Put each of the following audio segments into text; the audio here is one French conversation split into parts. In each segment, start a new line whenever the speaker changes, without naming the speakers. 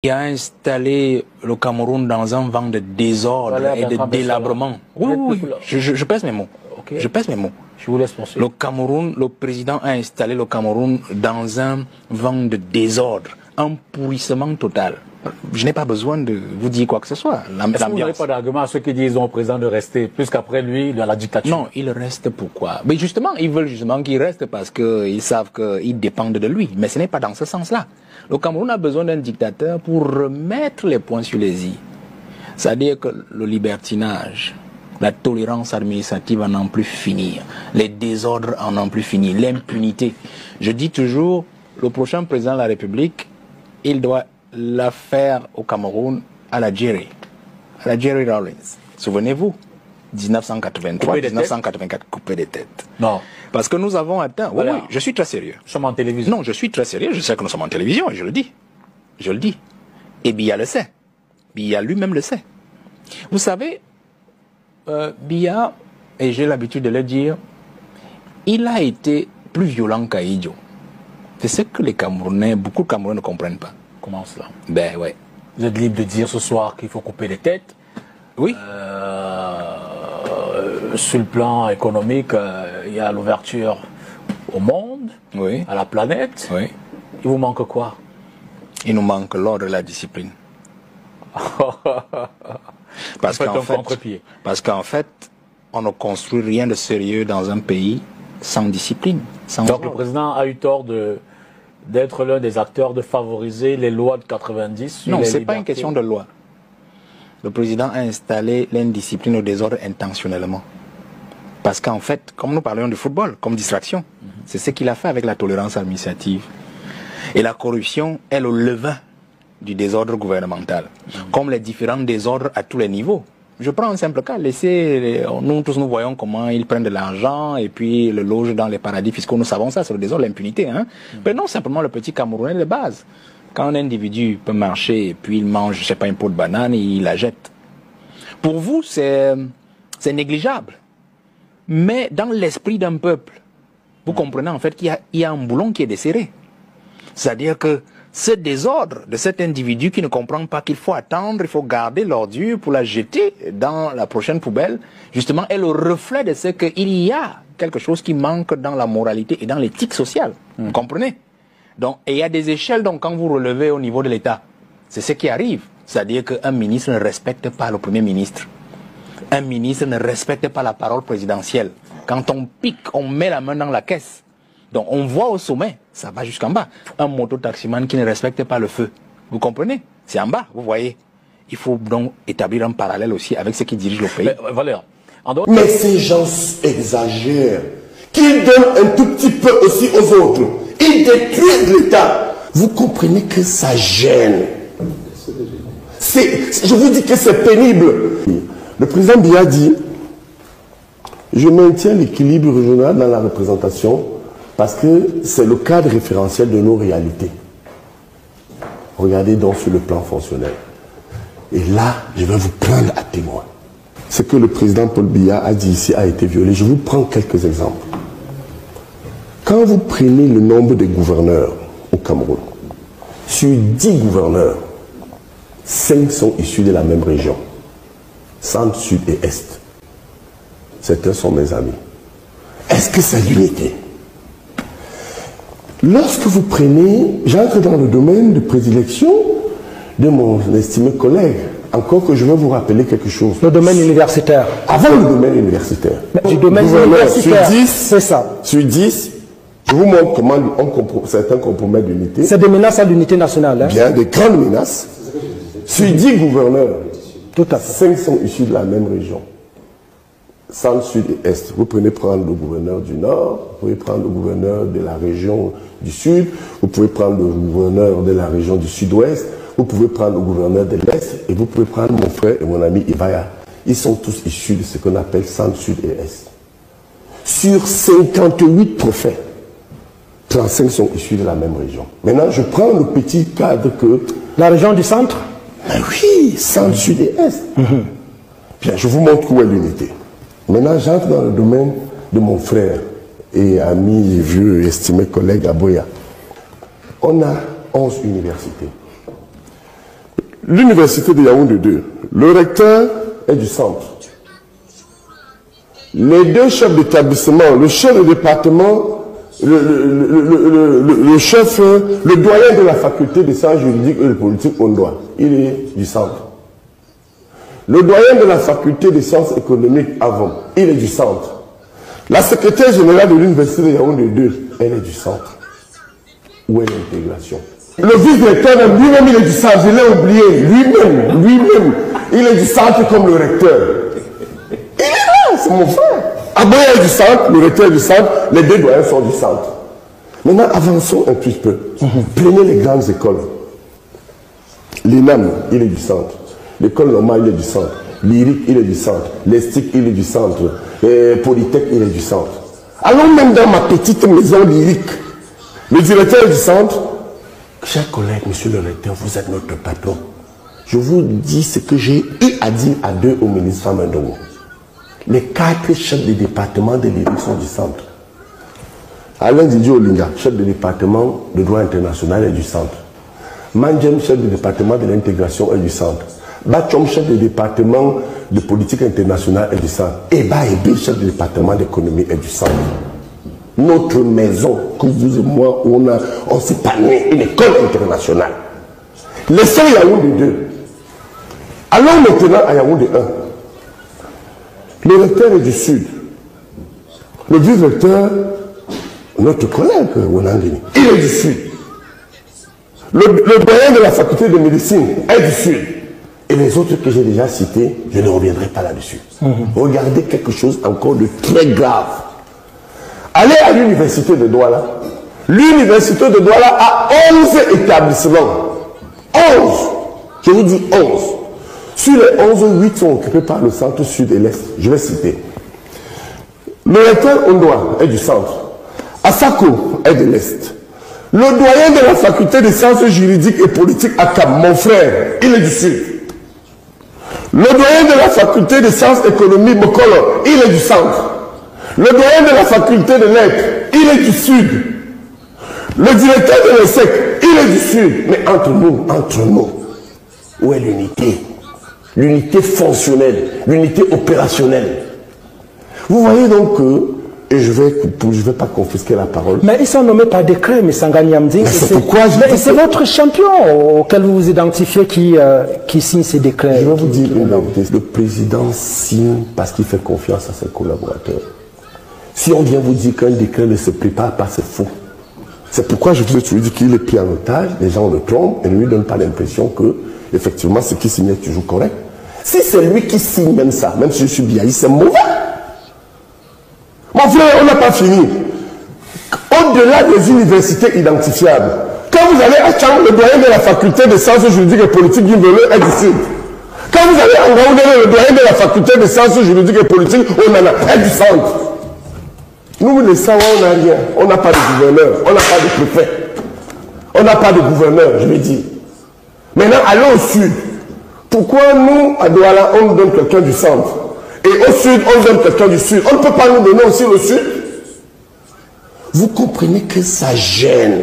Il a installé le Cameroun dans un vent de désordre et de délabrement. Oui, je pèse mes mots. Okay. Je pèse mes mots.
Je vous laisse penser.
Le président a installé le Cameroun dans un vent de désordre, un pourrissement total. Je n'ai pas besoin de vous dire quoi que ce soit.
Est-ce que vous n'avez pas d'argument à ceux qui disent au président de rester, puisqu'après lui, dans la dictature?
Non, il reste pourquoi? Mais justement, ils veulent justement qu'il reste parce qu'ils savent qu'ils dépendent de lui. Mais ce n'est pas dans ce sens-là. Le Cameroun a besoin d'un dictateur pour remettre les points sur les i. C'est-à-dire que le libertinage, la tolérance administrative en n'en plus finir, les désordres en n'en plus finir, l'impunité. Je dis toujours, le prochain président de la République, il doit la faire au Cameroun à la Jerry Rawlings. Souvenez-vous, 1983, 1984, couper des têtes.
Non.
Parce que nous avons atteint...
Voilà.
Oui, je suis très sérieux.
Nous sommes en télévision.
Non, je suis très sérieux. Je sais que nous sommes en télévision et je le dis. Je le dis. Et Biya le sait. Biya lui-même le sait. Vous savez, Biya, et j'ai l'habitude de le dire, il a été plus violent qu'Aïdjo. C'est ce que les Camerounais, beaucoup de Camerounais ne comprennent pas.
Comment cela?
Ben ouais.
Vous êtes libre de dire ce soir qu'il faut couper les têtes.
Oui.
Sur le plan économique, il y a l'ouverture au monde,
oui,
à la planète.
Oui.
Il vous manque quoi?
Il nous manque l'ordre et la discipline. Parce qu'en fait, on ne construit rien de sérieux dans un pays sans discipline. Sans
Donc le président a eu tort d'être l'un des acteurs de favoriser les lois de 90.
Non, ce n'est pas une question de loi. Le président a installé l'indiscipline au désordre intentionnellement. Parce qu'en fait, comme nous parlions du football, comme distraction, c'est ce qu'il a fait avec la tolérance administrative. Et la corruption est le levain du désordre gouvernemental, comme les différents désordres à tous les niveaux. Je prends un simple cas, nous tous nous voyons comment ils prennent de l'argent et puis le logent dans les paradis fiscaux. Nous savons ça, c'est le désordre, l'impunité. Hein? Mais non simplement le petit Camerounais de base. Quand un individu peut marcher et puis il mange, je ne sais pas, une peau de banane, il la jette. Pour vous, c'est négligeable. Mais dans l'esprit d'un peuple, vous comprenez en fait qu'il y a un boulon qui est desserré. C'est-à-dire que ce désordre de cet individu qui ne comprend pas qu'il faut attendre, il faut garder l'ordure pour la jeter dans la prochaine poubelle, justement, est le reflet de ce qu'il y a quelque chose qui manque dans la moralité et dans l'éthique sociale. Vous comprenez? Donc, et il y a des échelles, donc, quand vous relevez au niveau de l'État, c'est ce qui arrive. C'est-à-dire qu'un ministre ne respecte pas le Premier ministre. Un ministre ne respecte pas la parole présidentielle. Quand on pique, on met la main dans la caisse. Donc on voit au sommet, ça va jusqu'en bas. Un mototaximan qui ne respecte pas le feu. Vous comprenez? C'est en bas, vous voyez. Il faut donc établir un parallèle aussi avec ceux qui dirigent le pays.
Mais ces gens exagèrent. Qu'ils donnent un tout petit peu aussi aux autres. Ils détruisent l'État. Vous comprenez que ça gêne. Je vous dis que c'est pénible. Le président Biya dit, je maintiens l'équilibre régional dans la représentation parce que c'est le cadre référentiel de nos réalités. Regardez donc sur le plan fonctionnel. Et là, je vais vous prendre à témoin. Ce que le président Paul Biya a dit ici a été violé. Je vous prends quelques exemples. Quand vous prenez le nombre de gouverneurs au Cameroun, sur 10 gouverneurs, 5 sont issus de la même région. Centre, Sud et Est. Certains sont mes amis. Est-ce que c'est l'unité? Lorsque vous prenez, j'entre dans le domaine de prédilection de mon estimé collègue, encore que je vais vous rappeler quelque chose.
Le domaine universitaire.
Avant le domaine universitaire.
Du domaine universitaire,
sur 10,
c'est ça.
Sur 10, je vous montre comment certains compromettent l'unité.
C'est des menaces à l'unité nationale. Hein?
Bien, des grandes menaces. Sur 10 gouverneurs, tout à fait. 5 sont issus de la même région. Centre, Sud et Est. Vous pouvez prendre le gouverneur du Nord, vous pouvez prendre le gouverneur de la région du Sud, vous pouvez prendre le gouverneur de la région du Sud-Ouest, vous pouvez prendre le gouverneur de l'Est, et vous pouvez prendre mon frère et mon ami Ivaya. Ils sont tous issus de ce qu'on appelle Centre, Sud et Est. Sur 58 préfets, 35 sont issus de la même région. Maintenant, je prends le petit cadre que...
La région du centre?
Mais oui, Centre, Sud et Est. Bien, je vous montre où est l'unité. Maintenant, j'entre dans le domaine de mon frère et ami, vieux, estimé collègue Aboya. On a 11 universités. l'université de Yaoundé 2, le recteur est du centre. Les deux chefs d'établissement, le chef de département, le chef, le doyen de la faculté des sciences juridiques et de politique Ondoa, il est du centre. Le doyen de la faculté des sciences économiques avant, il est du centre. La secrétaire générale de l'université de Yaoundé 2, elle est du centre. Où est l'intégration? Le vice-recteur lui-même, il est du centre, je l'ai oublié. Lui-même, il est du centre comme le recteur. Il est là, c'est mon frère. Aboya est du centre, le recteur est du centre, les deux doyens sont du centre. Maintenant, avançons un petit peu. Prenez les grandes écoles. L'INAM, il est du centre. L'école normale, il est du centre. Lyrique, il est du centre. L'ESTIC, il est du centre. Polytech, il est du centre. Allons même dans ma petite maison lyrique. Le directeur du centre, chers collègues, monsieur le recteur, vous êtes notre patron. Je vous dis ce que j'ai eu à dire à deux au ministre Famandongo. Les 4 chefs de département de l'IRIC sont du centre. Alain Didier Olinga, chef de département de droit international, est du centre. Mandjem, chef de département de l'intégration, est du centre. Bachom, chef de département de politique internationale, est du centre. Eba Ebe, chef de département d'économie, est du centre. Notre maison, que vous et moi, on s'est pas né une école internationale. Laissons Yaoundé 2. Allons maintenant à Yaoundé 1. Le recteur est du sud. Le vice-recteur, notre collègue, il est du sud. Le doyen de la faculté de médecine est du sud. Et les autres que j'ai déjà cités, je ne reviendrai pas là-dessus. Regardez quelque chose encore de très grave. Allez à l'université de Douala. L'université de Douala a 11 établissements. 11. Je vous dis 11. Sur les 11, 8 sont occupés par le centre sud et l'est. Je vais citer. Le recteur Ondoa est du centre. Asako est de l'est. Le doyen de la faculté des sciences juridiques et politiques Akam, mon frère, il est du sud. Le doyen de la faculté des sciences économiques Mokolo, il est du centre. Le doyen de la faculté de lettres, il est du sud. Le directeur de l'ESSEC, il est du sud. Mais entre nous, où est l'unité? L'unité fonctionnelle, l'unité opérationnelle. Vous voyez donc que, et je vais pas confisquer la parole.
Mais ils sont nommés par décret, M. Sangani Amdi.
C'est pourquoi
c'est votre champion auquel vous vous identifiez qui signe ces décrets.
Je vais vous dire une vérité. Le président signe parce qu'il fait confiance à ses collaborateurs. Si on vient vous dire qu'un décret ne se prépare pas, c'est faux. C'est pourquoi je vous ai toujours dit qu'il est pris en otage, les gens le trompent et ne lui donnent pas l'impression que, effectivement, ce qu'il signe est toujours correct. Si c'est lui qui signe même ça, même si je suis biaï, c'est mauvais. Mon frère, on n'a pas fini. Au-delà des universités identifiables, quand vous allez à Tchang, le doyen de la faculté des sciences juridiques et politiques du Vélo est du sud. Quand vous allez à Ngaoundé, le doyen de la faculté des sciences juridiques et politiques au Nana est du centre. Nous, les Sawa, on n'a rien. On n'a pas de gouverneur, on n'a pas de préfet. On n'a pas de gouverneur, je vais dire. Maintenant, allons au sud. Pourquoi nous, à Douala, on nous donne quelqu'un du centre? Et au sud, on donne quelqu'un du sud. On ne peut pas nous donner aussi le sud. Vous comprenez que ça gêne.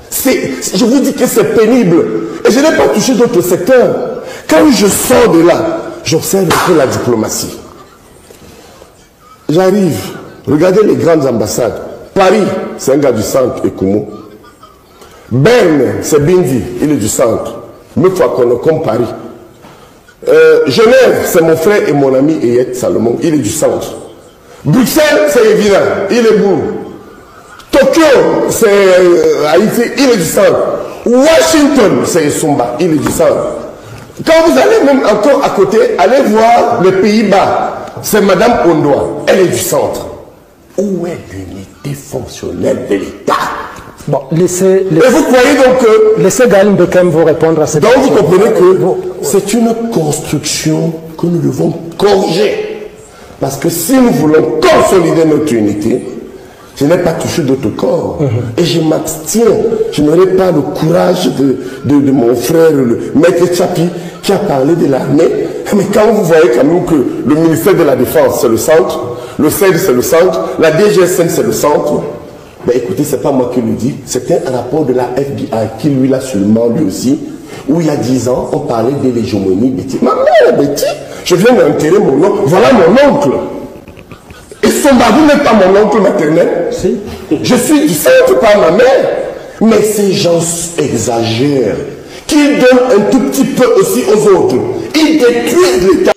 Je vous dis que c'est pénible. Et je n'ai pas touché d'autres secteurs. Quand je sors de là, j'observe un peu la diplomatie. J'arrive. Regardez les grandes ambassades. Paris, c'est un gars du centre, Ekoumo. Berne, c'est Bindi, il est du centre. Même fois qu'on est comme Paris. Genève, c'est mon frère et mon ami Eyet Salomon, il est du centre. Bruxelles, c'est évident, il est bourg. Tokyo, c'est Haïti, il est du centre. Washington, c'est Sumba, il est du centre. Quand vous allez même encore à côté, allez voir les Pays-Bas, c'est Madame Ondoa, elle est du centre. Où est l'unité fonctionnelle de l'État?
Bon, laissez
et vous croyez donc que...
Laissez Gaël Bekem vous répondre à cette
question.
Donc
vous comprenez que c'est une construction que nous devons corriger. Parce que si nous voulons consolider notre unité, je n'ai pas touché d'autres corps. Et je m'abstiens. Je n'aurai pas le courage de mon frère, le maître Tchapi, qui a parlé de l'armée. Mais quand vous voyez quand même que le ministère de la Défense, c'est le centre, le CED, c'est le centre, la DGSN, c'est le centre, ben écoutez, c'est pas moi qui le dis, c'est un rapport de la FBI qui lui l'a seulement lui aussi. où il y a 10 ans, on parlait de l'hégémonie Betty. Ma mère Betty, je viens d'enterrer mon nom, voilà mon oncle. Et son mari n'est pas mon oncle maternel. Si. Je suis du centre par ma mère. Mais ces gens exagèrent, qu'ils donnent un tout petit peu aussi aux autres. Ils détruisent l'État.